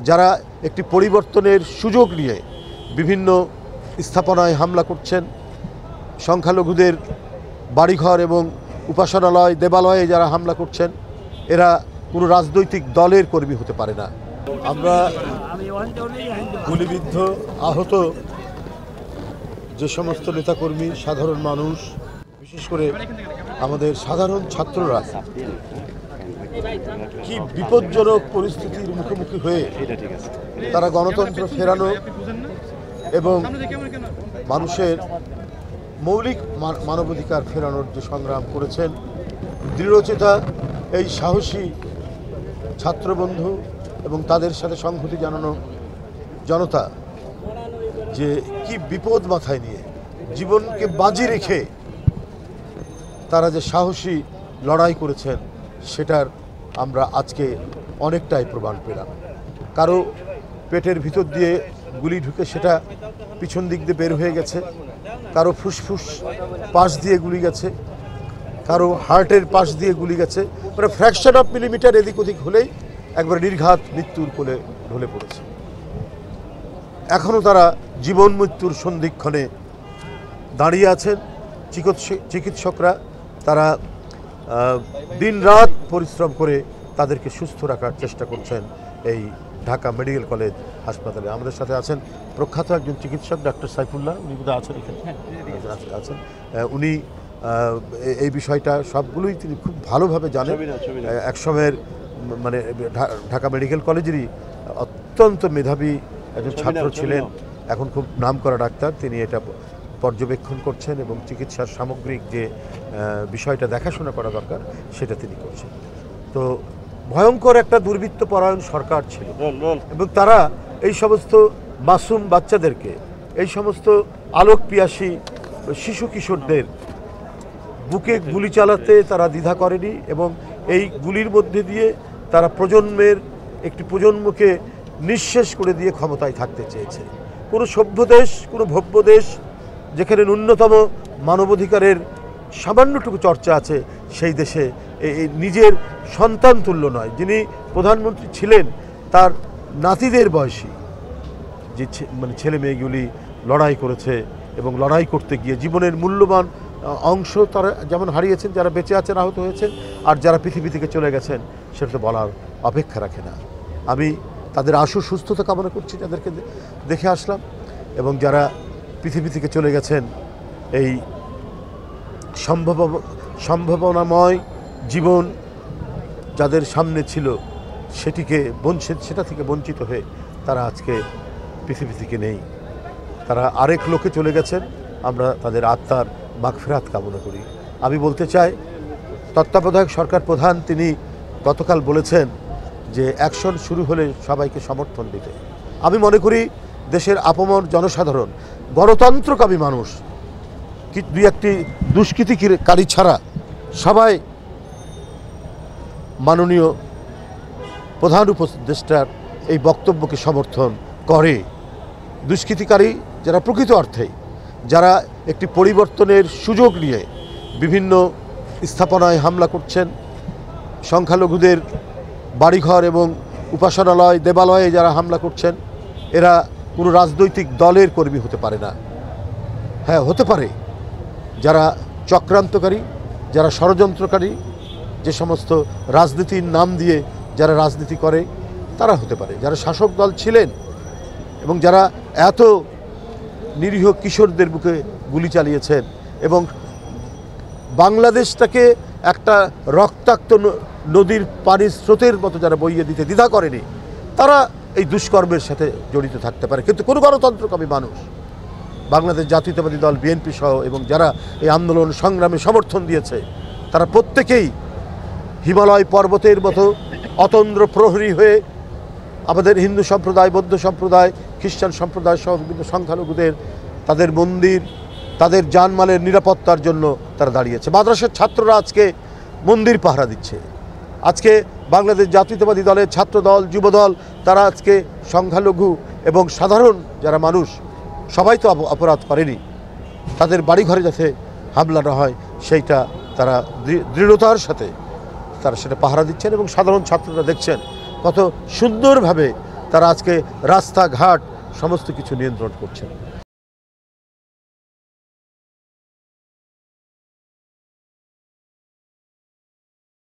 যারা একটি পরিবর্তনের সুযোগ নিয়ে বিভিন্ন স্থাপনায় হামলা করছেন, সংখ্যালঘুদের বাড়িঘর এবং উপাসনালয় দেবালয়ে যারা হামলা করছেন, এরা কোনো রাজনৈতিক দলের কর্মী হতে পারে না। আমরা গুলিবিদ্ধ আহত যে সমস্ত নেতাকর্মী, সাধারণ মানুষ, বিশেষ করে আমাদের সাধারণ ছাত্ররা কি বিপজ্জনক পরিস্থিতির মুখোমুখি হয়ে তারা গণতন্ত্র ফেরানো এবং মানুষের মৌলিক মানবাধিকার ফেরানোর যে সংগ্রাম করেছেন, দৃঢ়চেতা এই সাহসী ছাত্রবন্ধু এবং তাদের সাথে সংহতি জানানো জনতা যে কি বিপদ মাথায় নিয়ে জীবনকে বাজি রেখে তারা যে সাহসী লড়াই করেছেন, সেটার আমরা আজকে অনেকটাই প্রমাণ পেলাম। কারো পেটের ভিতর দিয়ে গুলি ঢুকে সেটা পিছন দিক দিয়ে বের হয়ে গেছে, কারো ফুসফুস পাশ দিয়ে গুলি গেছে, কারো হার্টের পাশ দিয়ে গুলি গেছে, মানে ফ্র্যাকশন অফ মিলিমিটার এদিক ওদিক হলেই একবার নির্ঘাত মৃত্যুর কোলে ঢলে পড়েছে। এখনও তারা জীবন মৃত্যুর সন্ধিক্ষণে দাঁড়িয়ে আছেন। চিকিৎসকরা তারা দিনরাত পরিশ্রম করে তাদেরকে সুস্থ রাখার চেষ্টা করছেন এই ঢাকা মেডিকেল কলেজ হাসপাতালে। আমাদের সাথে আছেন প্রখ্যাত একজন চিকিৎসক ডক্টর সাইফুল্লাহ, উনি বোধহয় আছেন এখানে, আছেন। উনি এই বিষয়টা সবগুলোই তিনি খুব ভালোভাবে জানেন। একসময়ের মানে ঢাকা মেডিকেল কলেজেরই অত্যন্ত মেধাবী একজন ছাত্র ছিলেন, এখন খুব নামকরা ডাক্তার। তিনি এটা পর্যবেক্ষণ করছেন এবং চিকিৎসার সামগ্রিক যে বিষয়টা দেখাশোনা করা দরকার সেটা তিনি করছেন। তো ভয়ঙ্কর একটা দুর্বৃত্ত পরায়ণ সরকার ছিল এবং তারা এই সমস্ত মাসুম বাচ্চাদেরকে, এই সমস্ত আলোক পিয়াসী শিশু কিশোরদের বুকে গুলি চালাতে তারা দ্বিধা করেনি এবং এই গুলির মধ্যে দিয়ে তারা একটি প্রজন্মকে নিঃশেষ করে দিয়ে ক্ষমতায় থাকতে চেয়েছে। কোনো সভ্য দেশ, কোনো ভব্য দেশ যেখানে ন্যূনতম মানবাধিকারের সামান্যটুকু চর্চা আছে, সেই দেশে নিজের সন্তান তুল্য নয়, যিনি প্রধানমন্ত্রী ছিলেন তার নাতিদের বয়সী যে মানে ছেলে মেয়েগুলি লড়াই করেছে এবং লড়াই করতে গিয়ে জীবনের মূল্যবান অংশ তারা যেমন হারিয়েছেন, যারা বেঁচে আছেন আহত হয়েছেন, আর যারা পৃথিবী থেকে চলে গেছেন সেটা তো বলার অপেক্ষা রাখে না। আমি তাদের আশু সুস্থতা কামনা করছি, যাদেরকে দেখে আসলাম, এবং যারা পৃথিবী থেকে চলে গেছেন এই সম্ভাবনাময় জীবন যাদের সামনে ছিল সেটা থেকে বঞ্চিত হয়ে তারা আজকে পৃথিবী থেকে নেই। তারা আরেক লোকে চলে গেছেন, আমরা তাদের আত্মার মাগফিরাত কামনা করি। আমি বলতে চাই, তত্ত্বাবধায়ক সরকার প্রধান তিনি গতকাল বলেছেন যে অ্যাকশন শুরু হলে সবাইকে সমর্থন দিতে। আমি মনে করি দেশের আপামর জনসাধারণ, গণতন্ত্রকামী মানুষ, দুই একটি দুষ্কৃতিকারী ছাড়া সবাই মাননীয় প্রধান উপদেষ্টার এই বক্তব্যকে সমর্থন করে। দুষ্কৃতিকারী যারা প্রকৃত অর্থে যারা একটি পরিবর্তনের সুযোগ নিয়ে বিভিন্ন স্থাপনায় হামলা করছেন, সংখ্যালঘুদের বাড়িঘর এবং উপাসনালয় দেবালয়ে যারা হামলা করছেন, এরা কোনো রাজনৈতিক দলের কর্মী হতে পারে না। হ্যাঁ, হতে পারে যারা চক্রান্তকারী, যারা ষড়যন্ত্রকারী, যে সমস্ত রাজনীতির নাম দিয়ে যারা রাজনীতি করে তারা হতে পারে, যারা শাসক দল ছিলেন এবং যারা এত নিরীহ কিশোরদের বুকে গুলি চালিয়েছেন এবং বাংলাদেশটাকে একটা রক্তাক্ত নদীর পানির স্রোতের মতো যারা বইয়ে দিতে দ্বিধা করেনি, তারা এই দুষ্কর্মের সাথে জড়িত থাকতে পারে। কিন্তু কোনো গণতন্ত্রকামী মানুষ, বাংলাদেশ জাতীয়তাবাদী দল বিএনপি সহ এবং যারা এই আন্দোলন সংগ্রামে সমর্থন দিয়েছে, তারা প্রত্যেকেই হিমালয় পর্বতের মতো অতন্দ্র প্রহরী হয়ে আমাদের হিন্দু সম্প্রদায়, বৌদ্ধ সম্প্রদায়, খ্রিস্টান সম্প্রদায় সহ বিভিন্ন সংখ্যালঘুদের তাদের মন্দির, তাদের জানমালের নিরাপত্তার জন্য তারা দাঁড়িয়েছে। মাদ্রাসার ছাত্ররা আজকে মন্দির পাহারা দিচ্ছে। আজকে বাংলাদেশ জাতীয়তাবাদী দলের ছাত্রদল, যুবদল, তারা আজকে সংখ্যালঘু এবং সাধারণ যারা মানুষ, সবাই তো অপরাধ করেনি, তাদের বাড়িঘরে যাতে হামলা না হয় সেইটা তারা দৃঢ়তার সাথে তারা সেটা পাহারা দিচ্ছেন এবং সাধারণ ছাত্ররা দেখছেন কত সুন্দরভাবে তারা আজকে রাস্তাঘাট সমস্ত কিছু নিয়ন্ত্রণ করছেন।